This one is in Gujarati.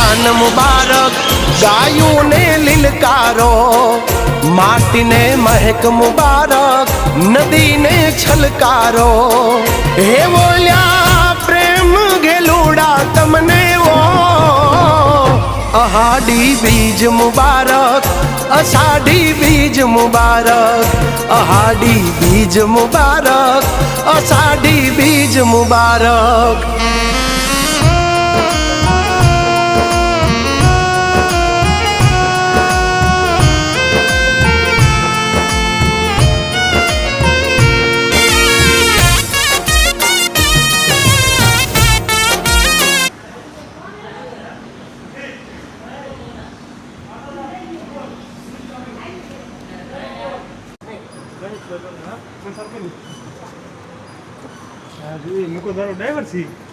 રમજાન મુબારક, ગાયુંને લીલકારો, માટીને મહેક મુબારક, નદીને છલકારો. હે બોલ્યા પ્રેમ ઘેલુડા તમને ઓ, અહાડી બીજ મુબારક, અષાઢી બીજ મુબારક, અહાડી બીજ મુબારક, અષાઢી બીજ મુબારક. મુકો તારો ડ્રાઈવર છે.